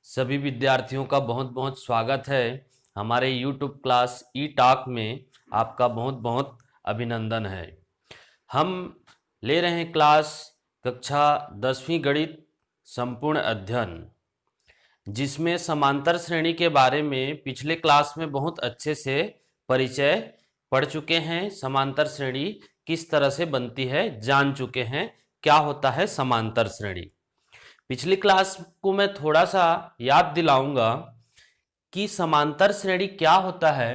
सभी विद्यार्थियों का बहुत बहुत स्वागत है हमारे YouTube क्लास ई टॉक में। आपका बहुत बहुत अभिनंदन है। हम ले रहे हैं क्लास कक्षा 10वीं गणित संपूर्ण अध्ययन, जिसमें समांतर श्रेणी के बारे में पिछले क्लास में बहुत अच्छे से परिचय पढ़ चुके हैं। समांतर श्रेणी किस तरह से बनती है जान चुके हैं, क्या होता है समांतर श्रेणी। पिछली क्लास को मैं थोड़ा सा याद दिलाऊंगा कि समांतर श्रेणी क्या होता है।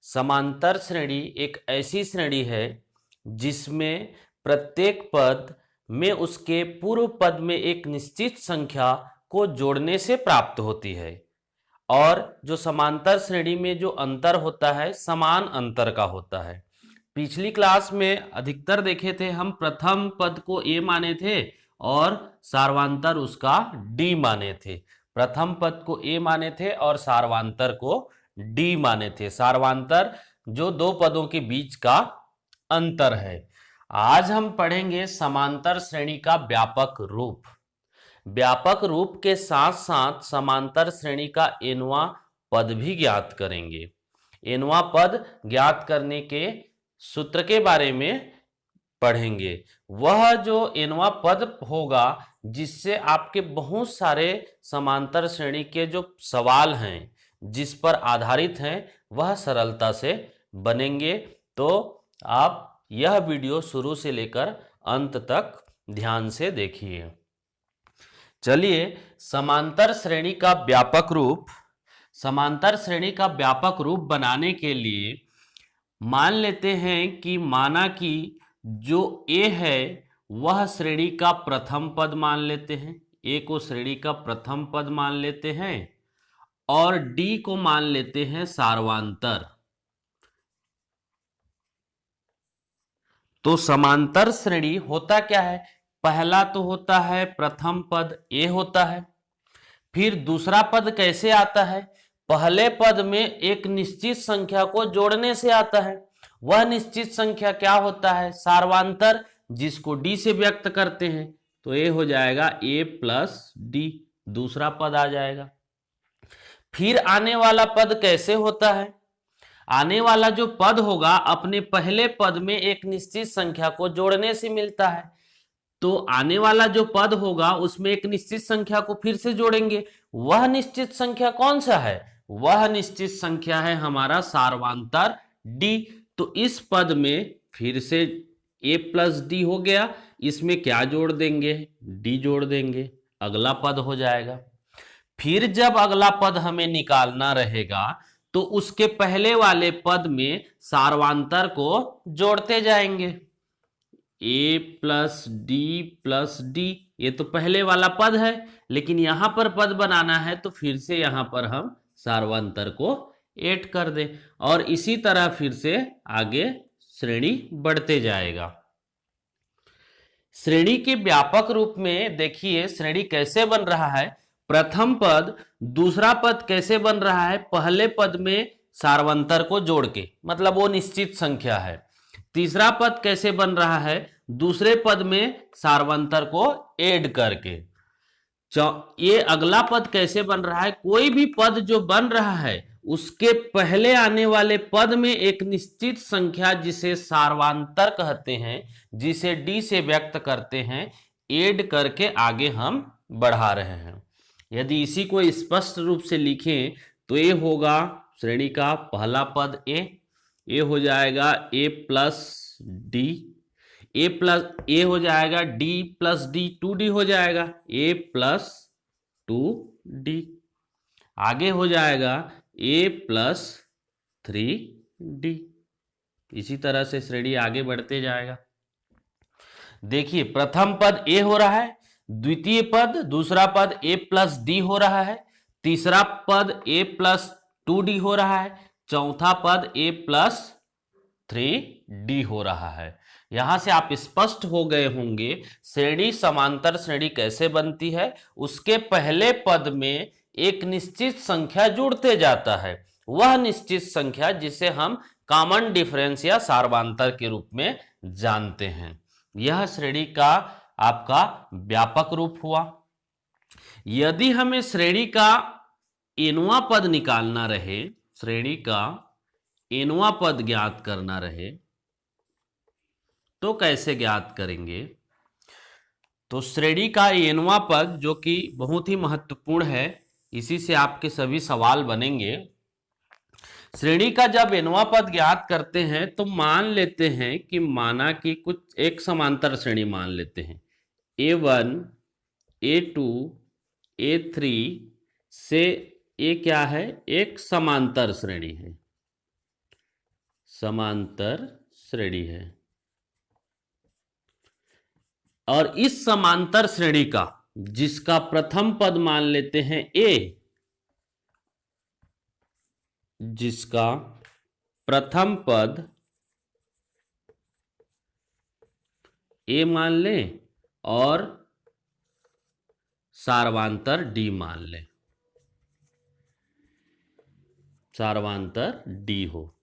समांतर श्रेणी एक ऐसी श्रेणी है जिसमें प्रत्येक पद में उसके पूर्व पद में एक निश्चित संख्या को जोड़ने से प्राप्त होती है, और जो समांतर श्रेणी में जो अंतर होता है समान अंतर का होता है। पिछली क्लास में अधिकतर देखे थे हम प्रथम पद को ए माने थे और सार्वांतर उसका डी माने थे। प्रथम पद को ए माने थे और सार्वांतर को डी माने थे। सार्वांतर जो दो पदों के बीच का अंतर है। आज हम पढ़ेंगे समांतर श्रेणी का व्यापक रूप। व्यापक रूप के साथ साथ समांतर श्रेणी का एनवां पद भी ज्ञात करेंगे। एनवां पद ज्ञात करने के सूत्र के बारे में पढ़ेंगे। वह जो एनवां पद होगा जिससे आपके बहुत सारे समांतर श्रेणी के जो सवाल हैं जिस पर आधारित हैं वह सरलता से बनेंगे। तो आप यह वीडियो शुरू से लेकर अंत तक ध्यान से देखिए। चलिए समांतर श्रेणी का व्यापक रूप। समांतर श्रेणी का व्यापक रूप बनाने के लिए मान लेते हैं कि माना कि जो ए है वह श्रेणी का प्रथम पद मान लेते हैं। ए को श्रेणी का प्रथम पद मान लेते हैं और डी को मान लेते हैं सार्वांतर। तो समांतर श्रेणी होता क्या है? पहला तो होता है प्रथम पद ए होता है। फिर दूसरा पद कैसे आता है? पहले पद में एक निश्चित संख्या को जोड़ने से आता है। वह निश्चित संख्या क्या होता है? सार्वांतर, जिसको डी से व्यक्त करते हैं। तो ए हो जाएगा ए प्लस डी, दूसरा पद आ जाएगा। फिर आने वाला पद कैसे होता है? आने वाला जो पद होगा अपने पहले पद में एक निश्चित संख्या को जोड़ने से मिलता है। तो आने वाला जो पद होगा उसमें एक निश्चित संख्या को फिर से जोड़ेंगे। वह निश्चित संख्या कौन सा है? वह निश्चित संख्या है हमारा सार्वांतर डी। तो इस पद में फिर से ए प्लस डी हो गया, इसमें क्या जोड़ देंगे? डी जोड़ देंगे, अगला पद हो जाएगा। फिर जब अगला पद हमें निकालना रहेगा तो उसके पहले वाले पद में सार्वांतर को जोड़ते जाएंगे। ए प्लस डी, ये तो पहले वाला पद है, लेकिन यहां पर पद बनाना है तो फिर से यहां पर हम सार्वांतर को ऐड कर दें और इसी तरह फिर से आगे श्रेणी बढ़ते जाएगा। श्रेणी के व्यापक रूप में देखिए श्रेणी कैसे बन रहा है। प्रथम पद, दूसरा पद कैसे बन रहा है? पहले पद में सार्वंतर को जोड़ के, मतलब वो निश्चित संख्या है। तीसरा पद कैसे बन रहा है? दूसरे पद में सार्वंतर को ऐड करके। ये अगला पद कैसे बन रहा है? कोई भी पद जो बन रहा है उसके पहले आने वाले पद में एक निश्चित संख्या जिसे सार्वांतर कहते हैं, जिसे डी से व्यक्त करते हैं, ऐड करके आगे हम बढ़ा रहे हैं। यदि इसी को स्पष्ट रूप से लिखें तो ये होगा श्रेणी का पहला पद ए हो जाएगा ए प्लस डी, ए हो जाएगा डी प्लस डी, 2d हो जाएगा ए प्लस 2d। आगे हो जाएगा ए प्लस 3d। इसी तरह से श्रेणी आगे बढ़ते जाएगा। देखिए प्रथम पद ए हो रहा है, द्वितीय पद दूसरा पद ए प्लस डी हो रहा है, तीसरा पद ए प्लस 2d हो रहा है, चौथा पद ए प्लस 3d हो रहा है। यहां से आप स्पष्ट हो गए होंगे श्रेणी समांतर श्रेणी कैसे बनती है। उसके पहले पद में एक निश्चित संख्या जुड़ते जाता है, वह निश्चित संख्या जिसे हम कॉमन डिफरेंस या सार्वांतर के रूप में जानते हैं। यह श्रेणी का आपका व्यापक रूप हुआ। यदि हमें श्रेणी का एनवां पद निकालना रहे, श्रेणी का एनवां पद ज्ञात करना रहे, तो कैसे ज्ञात करेंगे? तो श्रेणी का एनवां पद जो कि बहुत ही महत्वपूर्ण है, इसी से आपके सभी सवाल बनेंगे। श्रेणी का जब एनवां पद ज्ञात करते हैं तो मान लेते हैं कि माना कि कुछ एक समांतर श्रेणी मान लेते हैं, A1 A2 A3 से ये क्या है, एक समांतर श्रेणी है, समांतर श्रेणी है। और इस समांतर श्रेणी का जिसका प्रथम पद मान लेते हैं A, जिसका प्रथम पद A मान लें और सार्वांतर D मान लें, सार्वांतर D हो,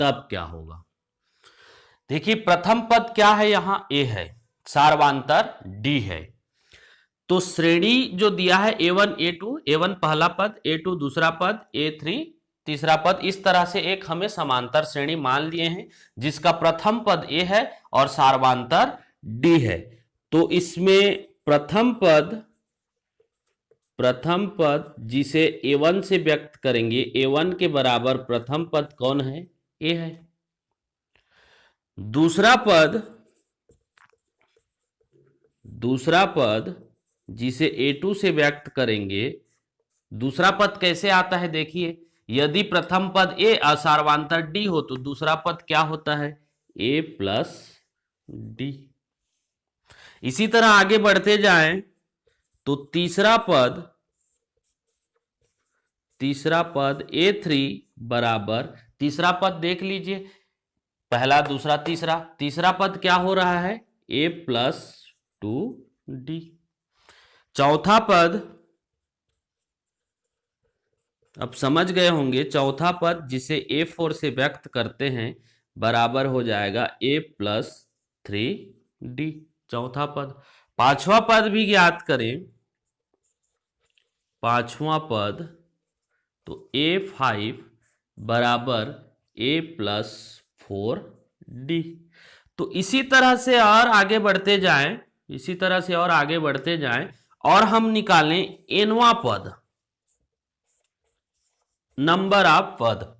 तब क्या होगा? देखिए प्रथम पद क्या है, यहां A है, सार्वांतर D है। तो श्रेणी जो दिया है A1 A2, A1 पहला पद, A2 दूसरा पद, A3 तीसरा पद, इस तरह से एक हमें समांतर श्रेणी मान लिए हैं जिसका प्रथम पद A है और सार्वांतर D है। तो इसमें प्रथम पद जिसे A1 से व्यक्त करेंगे, A1 के बराबर प्रथम पद कौन है? A है। दूसरा पद जिसे A2 से व्यक्त करेंगे, दूसरा पद कैसे आता है? देखिए यदि प्रथम पद A असार्वांतर D हो तो दूसरा पद क्या होता है? A plus D। इसी तरह आगे बढ़ते जाएं तो तीसरा पद A3 बराबर, तीसरा पद देख लीजिए, पहला दूसरा तीसरा पद क्या हो रहा है? A plus 2D। चौथा पद, अब समझ गए होंगे, चौथा पद जिसे A4 से व्यक्त करते हैं बराबर हो जाएगा A प्लस 3D, चौथा पद। पांचवा पद भी ज्ञात करें, पांचवा पद तो A5 बराबर A प्लस 4D। तो इसी तरह से और आगे बढ़ते जाएं, इसी तरह से और आगे बढ़ते जाएं और हम निकालें एनवां पद, नंबर ऑफ पद।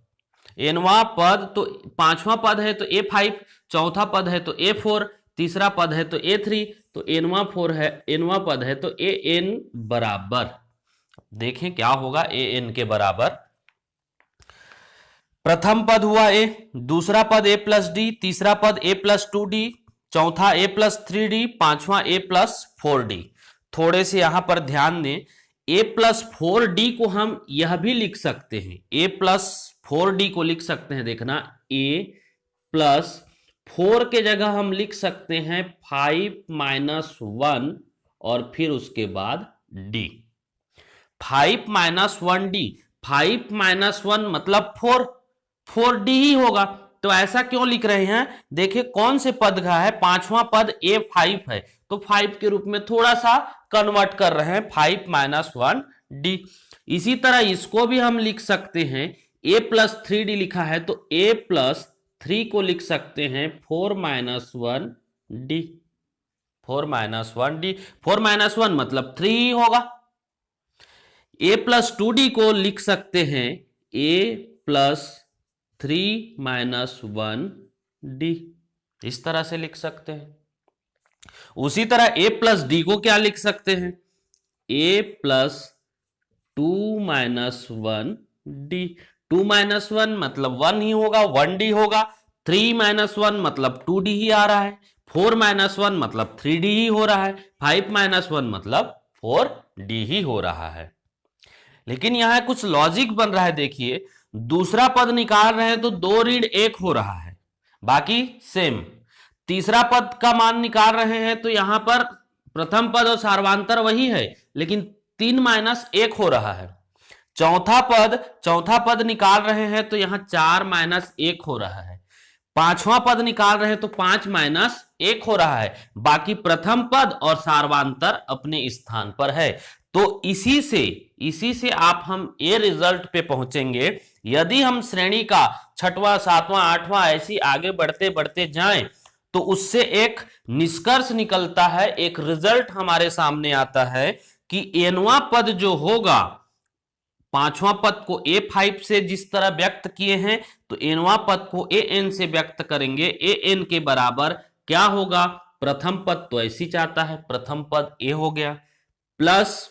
एनवां पद तो पांचवा पद है तो A5, चौथा पद है तो A4, तीसरा पद है तो A3, तो एनवां पद है तो AN बराबर, देखें क्या होगा AN के बराबर। प्रथम पद हुआ A, दूसरा पद A प्लस D, तीसरा पद A प्लस 2D, चौथा A प्लस 3D, पांचवा A प्लस 4D। थोड़े से यहां पर ध्यान दें, A प्लस 4D को हम यह भी लिख सकते हैं, A प्लस 4D को लिख सकते हैं, देखना A प्लस 4 के जगह हम लिख सकते हैं 5 माइनस 1 और फिर उसके बाद D। 5 माइनस 1D, 5 माइनस 1 मतलब 4D ही होगा। तो ऐसा क्यों लिख रहे हैं? देखिए कौन से पद का है, पांचवा पद A5 है तो 5 के रूप में थोड़ा सा कन्वर्ट कर रहे हैं, 5 माइनस 1D। इसी तरह इसको भी हम लिख सकते हैं, A प्लस 3D लिखा है तो A प्लस 3 को लिख सकते हैं 4 minus 1D, 4 minus 1D, 4 minus 1 मतलब 3 ही होगा। A प्लस 2D को लिख सकते हैं A प्लस 3 माइनस 1D, इस तरह से लिख सकते हैं। उसी तरह A प्लस D को क्या लिख सकते हैं? A plus 2 minus 1D, 2 minus 1 मतलब 1 ही होगा, 1D होगा। 3 माइनस 1 मतलब 2D ही आ रहा है, 4 माइनस 1 मतलब 3D ही हो रहा है, 5 माइनस 1 मतलब 4D ही हो रहा है। लेकिन यहां कुछ लॉजिक बन रहा है, देखिए दूसरा पद निकाल रहे हैं तो 2 ऋण 1 हो रहा है, बाकी सेम। तीसरा पद का मान निकाल रहे हैं तो यहां पर प्रथम पद और सार्वांतर वही है लेकिन 3 माइनस 1 हो रहा है। चौथा पद निकाल रहे हैं तो यहां 4 माइनस 1 हो रहा है। पांचवा पद निकाल रहे हैं तो 5 माइनस 1 हो रहा है, बाकी प्रथम पद और सार्वांतर अपने स्थान पर है। तो इसी से आप हम ए रिजल्ट पे पहुंचेंगे। यदि हम श्रेणी का छठवां, सातवां, आठवां ऐसी आगे बढ़ते बढ़ते जाएं तो उससे एक निष्कर्ष निकलता है, एक रिजल्ट हमारे सामने आता है कि एनवां पद जो होगा, पांचवां पद को A5 से जिस तरह व्यक्त किए हैं तो एनवां पद को AN से व्यक्त करेंगे। AN के बराबर क्या होगा, प्रथम पद तो ऐसी चाहता है, प्रथम पद A हो गया, प्लस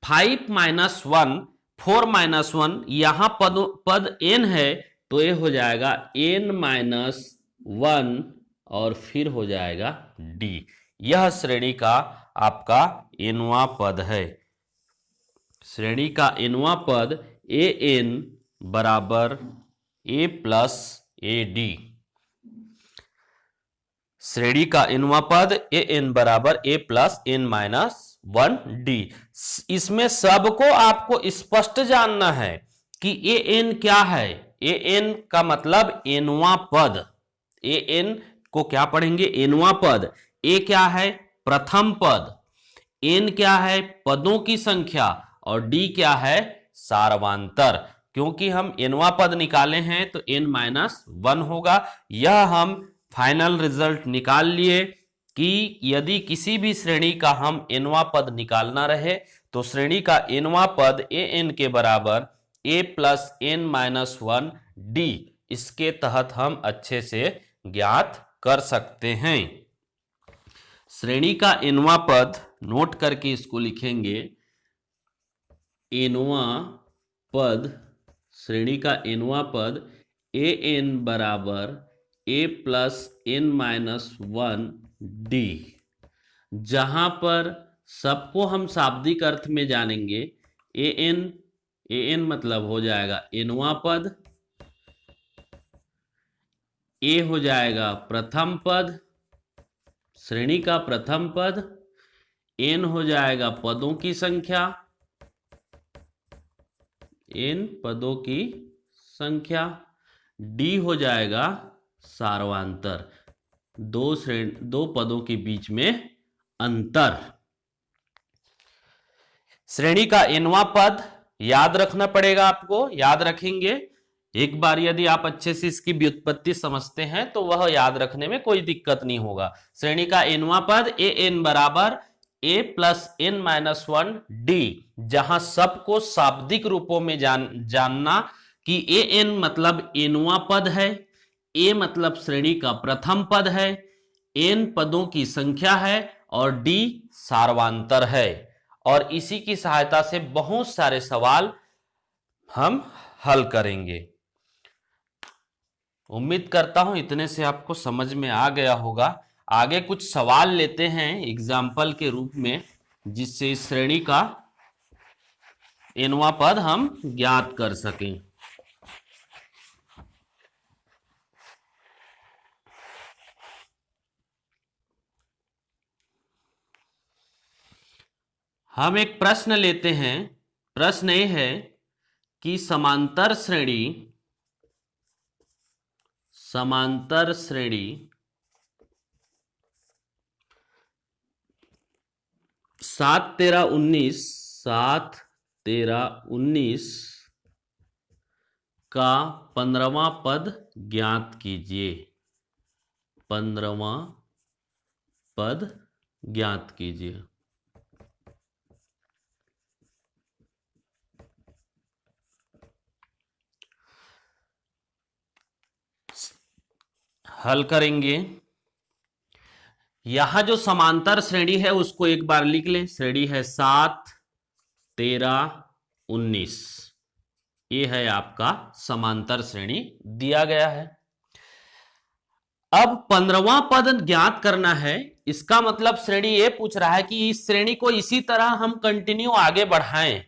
5 माइनस 1, 4 माइनस 1, यहां पद N है तो ये हो जाएगा N माइनस 1 और फिर हो जाएगा D। यह श्रेणी का आपका एनवां पद है। श्रेणी का एनवां पद AN बराबर A प्लस AD। श्रेणी का एनवां पद AN बराबर A plus N minus 1D। इसमें सबको आपको स्पष्ट जानना है कि AN क्या है। AN का मतलब एनवां पद, AN को क्या पढ़ेंगे, एनवां पद। A क्या है, प्रथम पद। N क्या है, पदों की संख्या। और D क्या है, सारवांतर। क्योंकि हम एनवां पद निकाले हैं तो N माइनस 1 होगा। यह हम फाइनल रिजल्ट निकाल लिए कि यदि किसी भी श्रेणी का हम एनवां पद निकालना रहे तो श्रेणी का एनवां पद AN के बराबर A plus N minus 1 D, इसके तहत हम अच्छे से ज्ञात कर सकते हैं। श्रेणी का एनवां पद नोट करके इसको लिखेंगे, एनवां पद, श्रेणी का एनवां पद AN बराबर A plus N minus 1 D। जहां पर सबको हम शाब्दिक अर्थ में जानेंगे, AN मतलब हो जाएगा एनवां पद, A हो जाएगा प्रथम पद, श्रेणी का प्रथम पद, N हो जाएगा पदों की संख्या, N पदों की संख्या, D हो जाएगा सारवांतर, दो पदों के बीच में अंतर। श्रेणी का एनवां पद याद रखना पड़ेगा आपको, याद रखेंगे। एक बार यदि आप अच्छे से इसकी व्युत्पत्ति समझते हैं तो वह याद रखने में कोई दिक्कत नहीं होगा। श्रेणी का एनवां पद AN बराबर A plus N minus 1 D, जहां सबको शाब्दिक रूपों में जानना कि AN मतलब एनवां पद है, A मतलब श्रेणी का प्रथम पद है, N पदों की संख्या है और D सारवांतर है। और इसी की सहायता से बहुत सारे सवाल हम हल करेंगे। उम्मीद करता हूं इतने से आपको समझ में आ गया होगा। आगे कुछ सवाल लेते हैं एग्जाम्पल के रूप में, जिससे इस श्रेणी का एनवां पद हम ज्ञात कर सकें। हम एक प्रश्न लेते हैं। प्रश्न ये है कि समांतर श्रेणी 7, 13, 19 का 15वां पद ज्ञात कीजिए। 15वां पद ज्ञात कीजिए। हल करेंगे। यहां जो समांतर श्रेणी है उसको एक बार लिख लें। श्रेणी है 7, 13, 19। ये है आपका समांतर श्रेणी दिया गया है। अब 15वां पद ज्ञात करना है। इसका मतलब श्रेणी ये पूछ रहा है कि इस श्रेणी को इसी तरह हम कंटिन्यू आगे बढ़ाएं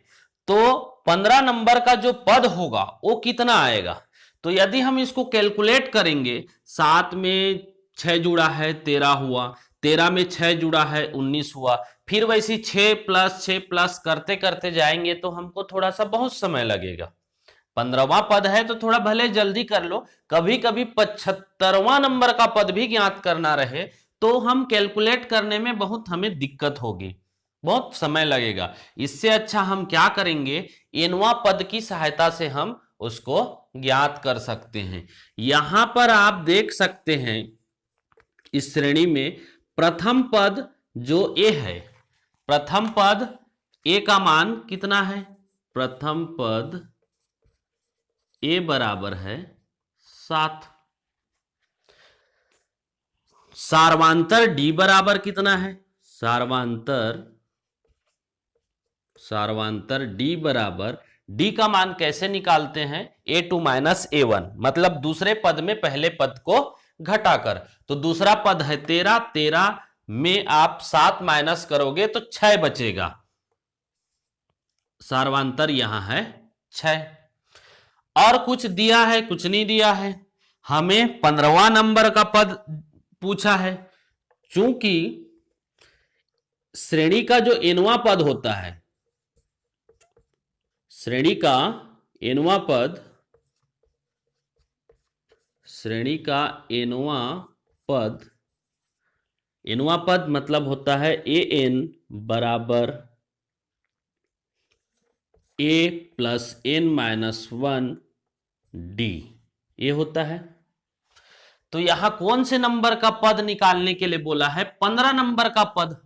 तो 15 नंबर का जो पद होगा वो कितना आएगा। तो यदि हम इसको कैलकुलेट करेंगे, 7 में 6 जुड़ा है 13 हुआ, 13 में 6 जुड़ा है 19 हुआ, फिर वैसे 6 प्लस करते करते जाएंगे तो हमको थोड़ा सा बहुत समय लगेगा। 15वां पद है तो थोड़ा भले जल्दी कर लो। कभी कभी 75वां नंबर का पद भी ज्ञात करना रहे तो हम कैलकुलेट करने में बहुत हमें दिक्कत होगी। बहुत समय लगेगा। इससे अच्छा हम क्या करेंगे, nवां पद की सहायता से हम उसको ज्ञात कर सकते हैं। यहां पर आप देख सकते हैं इस श्रेणी में प्रथम पद जो ए है, प्रथम पद ए का मान कितना है, प्रथम पद ए बराबर है 7। सार्वांतर डी बराबर कितना है, सार्वांतर डी बराबर, डी का मान कैसे निकालते हैं, a2 माइनस a1, मतलब दूसरे पद में पहले पद को घटाकर। तो दूसरा पद है 13, 13 में आप 7 माइनस करोगे तो 6 बचेगा। सार्वांतर यहां है 6। और कुछ दिया है, कुछ नहीं दिया है, हमें 15वां नंबर का पद पूछा है। चूंकि श्रेणी का जो nवां पद होता है, श्रेणी का nवां पद, श्रेणी का nवां पद मतलब होता है an बराबर a plus n minus 1 D, ये होता है। तो यहां कौन से नंबर का पद निकालने के लिए बोला है, 15 नंबर का पद,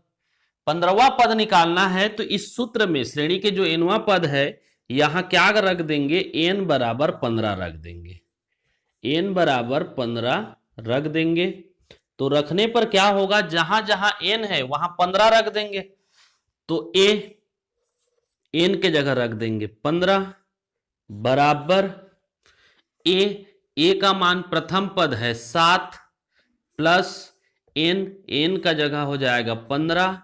15वां पद निकालना है। तो इस सूत्र में श्रेणी के जो nवां पद है, यहां क्या रख देंगे, n बराबर 15 रख देंगे, n बराबर 15 रख देंगे। तो रखने पर क्या होगा, जहां जहां n है वहां 15 रख देंगे। तो n के जगह रख देंगे 15 बराबर a का मान प्रथम पद है 7 प्लस n का जगह हो जाएगा 15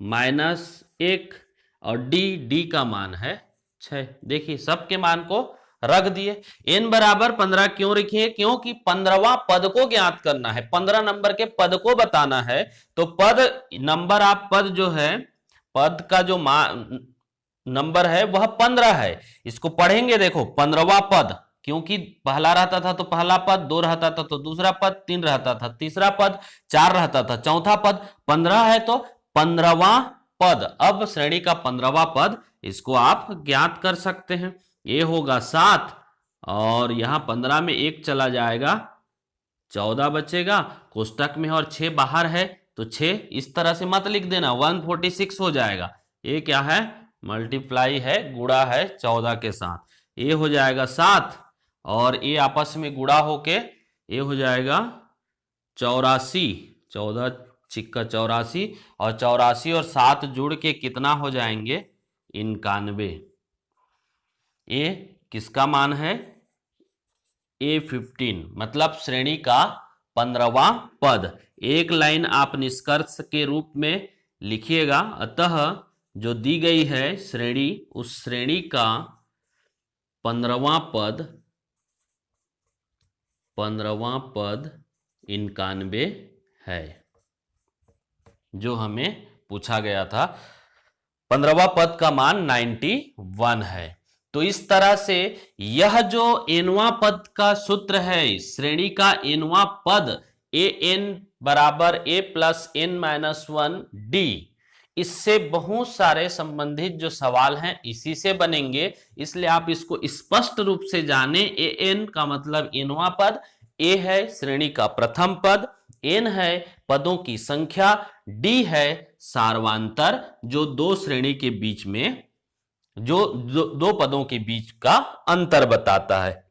माइनस 1 और d का मान है 6। देखिए सबके मान को रख दिए। n बराबर 15 क्यों रखिए, क्योंकि 15वां पद को ज्ञात करना है, 15 नंबर के पद को बताना है। तो पद नंबर, आप पद जो है, पद का जो नंबर है वह 15 है। इसको पढ़ेंगे, देखो 15वां पद, क्योंकि पहला रहता था तो पहला पद, 2 रहता था तो दूसरा पद, 3 रहता था तीसरा पद, 4 रहता था चौथा पद, 15 है तो 15वां पद। अब श्रेणी का 15वां पद, इसको आप ज्ञात कर सकते हैं। ये होगा 7 और यहां 15 में 1 चला जाएगा, 14 बचेगा कोष्टक में, और 6 बाहर है तो 6 इस तरह से मत लिख देना, 146 हो जाएगा। ये क्या है, मल्टीप्लाई है, गुणा है 14 के साथ। ये हो जाएगा 7 और ये आपस में गुणा होके ये हो जाएगा 84, 14 छिक्का 84, और 84 और 7 जुड़ के कितना हो जाएंगे, 91। ये किसका मान है, A15, मतलब श्रेणी का 15वां पद। एक लाइन आप निष्कर्ष के रूप में लिखिएगा। अतः जो दी गई है श्रेणी, उस श्रेणी का 15वां पद 91 है, जो हमें पूछा गया था। 15वां पद का मान 91 है। तो इस तरह से यह जो nवां पद का सूत्र है, श्रेणी का nवां पद an बराबर a plus n minus 1 D, इससे बहुत सारे संबंधित जो सवाल हैं इसी से बनेंगे। इसलिए आप इसको स्पष्ट रूप से जाने, an का मतलब nवां पद, a है श्रेणी का प्रथम पद, n है पदों की संख्या, d है सार्वांतर, जो दो श्रेणी के बीच में, जो दो पदों के बीच का अंतर बताता है।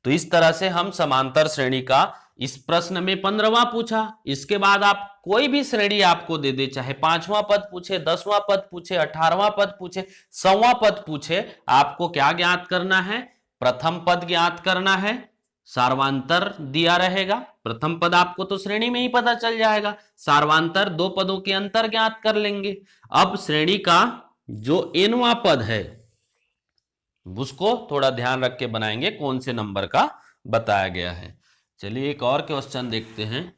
तो इस तरह से हम समांतर श्रेणी का, इस प्रश्न में 15वां पूछा, इसके बाद आप कोई भी श्रेणी आपको दे दे, चाहे 5वां पद पूछे, 10वां पद पूछे, 18वां पद पूछे, 100वां पद पूछे, आपको क्या ज्ञात करना है, प्रथम पद ज्ञात करना है, सार्वांतर दिया रहेगा। प्रथम पद आपको तो श्रेणी में ही पता चल जाएगा, सार्वांतर दो पदों के अंतर ज्ञात कर लेंगे। अब श्रेणी का जो nवां पद है उसको थोड़ा ध्यान रख के बनाएंगे, कौन से नंबर का बताया गया है। चलिए एक और क्वेश्चन देखते हैं।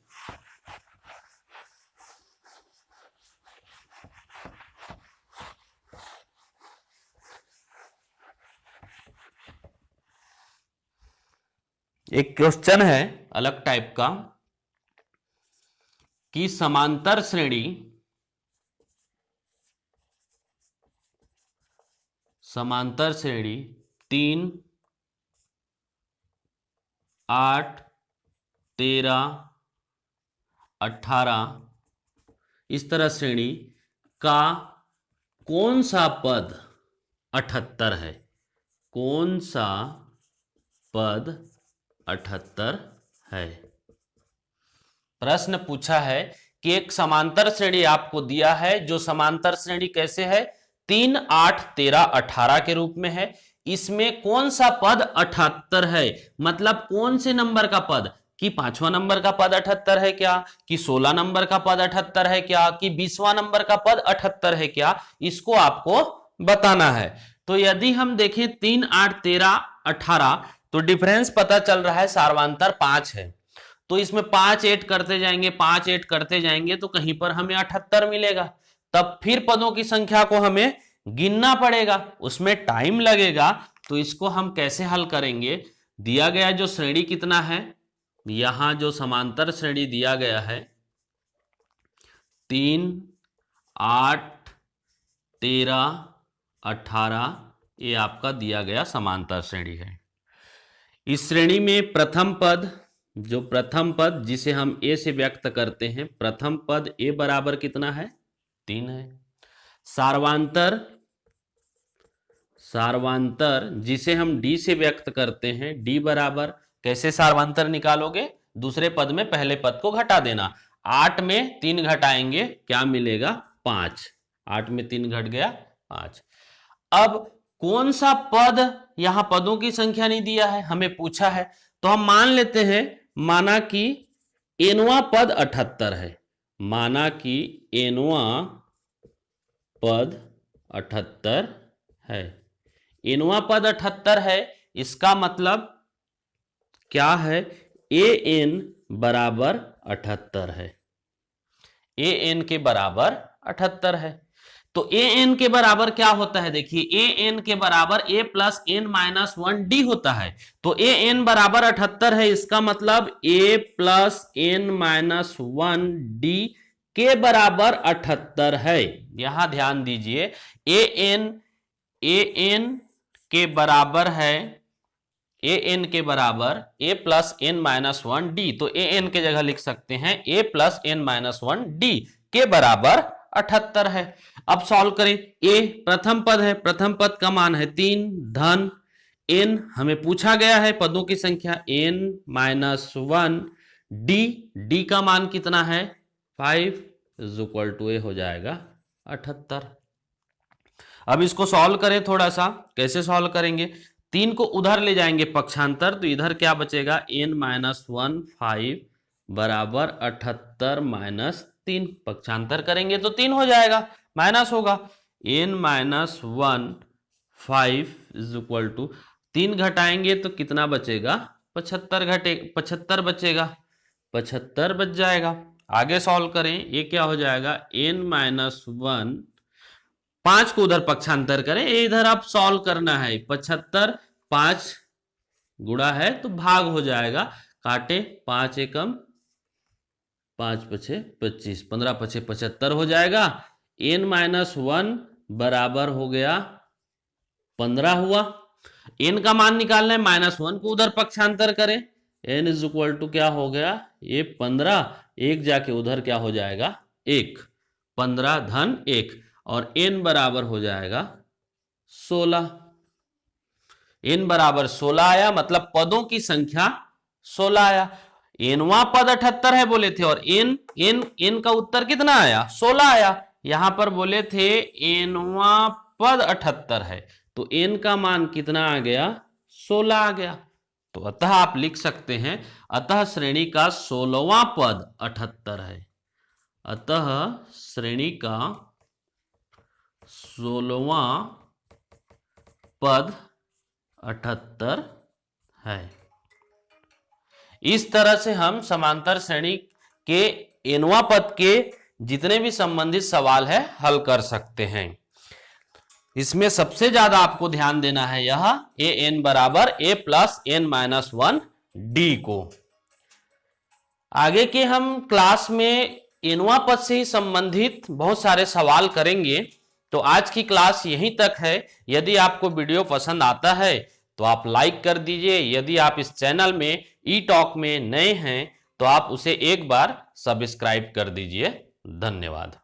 एक क्वेश्चन है अलग टाइप का कि समांतर श्रेणी समांतर श्रेणी 3, 8, 13, 18 इस तरह श्रेणी का कौन सा पद 78 है? कौन सा पद 78 है? प्रश्न पूछा है कि एक समांतर श्रेणी आपको दिया है, जो समांतर श्रेणी कैसे है? 3, 8, 13, 18 के रूप में है। इसमें कौन सा पद 78 है? मतलब कौन से नंबर का पद? कि 5वां नंबर का पद 78 है क्या, कि 16 नंबर का पद 78 है क्या, कि 20वां नंबर का पद 78 है क्या? इसको आपको बताना है। तो यदि हम देखें 3, 8, 13, 18 तो डिफरेंस पता चल रहा है सार्वंतर 5 है। तो इसमें 5 ऐड करते जाएंगे, 5 ऐड करते जाएंगे तो कहीं पर हमें 78 मिलेगा। तब फिर पदों की संख्या को हमें गिनना पड़ेगा, उसमें टाइम लगेगा। तो इसको हम कैसे हल करेंगे? दिया गया जो श्रेणी कितना है, यहां जो समांतर श्रेणी दिया गया है 3, 8, 13, 18 ये आपका दिया गया समांतर श्रेणी है। इस श्रेणी में प्रथम पद, जो प्रथम पद जिसे हम a से व्यक्त करते हैं, प्रथम पद a बराबर कितना है? 3 है। सार्वांतर, सार्वांतर जिसे हम d से व्यक्त करते हैं, d बराबर, कैसे सार्वांतर निकालोगे? दूसरे पद में पहले पद को घटा देना। 8 में 3 घटाएंगे, क्या मिलेगा? 5। 8 में 3 घट गया 5। अब कौन सा पद, यहां पदों की संख्या नहीं दिया है, हमें पूछा है, तो हम मान लेते हैं, माना कि एनवां पद 78 है, माना कि एनवां पद 78 है। एनवां पद 78 है, इसका मतलब क्या है? ए एन बराबर 78 है। ए एन के बराबर 78 है। तो ए एन के बराबर क्या होता है? देखिए, ए एन के बराबर ए प्लस एन माइनस 1 डी होता है। तो ए एन बराबर 78 है, इसका मतलब ए प्लस एन माइनस 1 डी के बराबर 78 है। यहां ध्यान दीजिए, ए एन के बराबर है, ए एन के बराबर ए प्लस एन माइनस 1 डी। तो ए एन के जगह लिख सकते हैं ए प्लस एन माइनस 1 डी के बराबर 78 है। अब सॉल्व करें। ए प्रथम पद है, प्रथम पद का मान है 3 धन एन, हमें पूछा गया है पदों की संख्या एन माइनस 1 डी, डी का मान कितना है? 5 इज इक्वल टू ए हो जाएगा 78। अब इसको सॉल्व करें थोड़ा सा, कैसे सॉल्व करेंगे? 3 को उधर ले जाएंगे पक्षांतर, तो इधर क्या बचेगा? n माइनस 1 5 बराबर 78 माइनस 3, पक्षांतर करेंगे तो 3 हो जाएगा, माइनस होगा। n minus 1 5 is equal to 3 घटाएंगे तो कितना बचेगा? 75 बचेगा, 75 बच जाएगा। आगे सॉल्व करें, ये क्या हो जाएगा? n माइनस 1, 5 को उधर पक्षांतर करें, इधर आप सॉल्व करना है। 75 5 गुणा है तो भाग हो जाएगा, काटे 5 एकम 5 पछे 25, 15 पछे 75 हो जाएगा। n माइनस 1 बराबर हो गया 15 हुआ। n का मान निकालना है, माइनस 1 को उधर पक्षांतर करें, n इज इक्वल टू क्या हो गया? ये 15, एक जाके उधर क्या हो जाएगा? 1, 15 धन 1, और n बराबर हो जाएगा 16। n बराबर 16 आया, मतलब पदों की संख्या 16 आया। nवां पद 78 है बोले थे, और n का उत्तर कितना आया? 16 आया। यहां पर बोले थे nवां पद 78 है, तो n का मान कितना आ गया? 16 आ गया। तो अतः आप लिख सकते हैं, अतः श्रेणी का 16वां पद 78 है। अतः श्रेणी का 16वां पद 78 है। इस तरह से हम समांतर श्रेणी के nवां पद के जितने भी संबंधित सवाल है हल कर सकते हैं। इसमें सबसे ज्यादा आपको ध्यान देना है यह ए एन बराबर ए प्लस एन माइनस 1 डी को। आगे के हम क्लास में nवां पद से ही संबंधित बहुत सारे सवाल करेंगे, तो आज की क्लास यहीं तक है। यदि आपको वीडियो पसंद आता है तो आप लाइक कर दीजिए। यदि आप इस चैनल में ई टॉक में नए हैं तो आप उसे एक बार सब्सक्राइब कर दीजिए। धन्यवाद।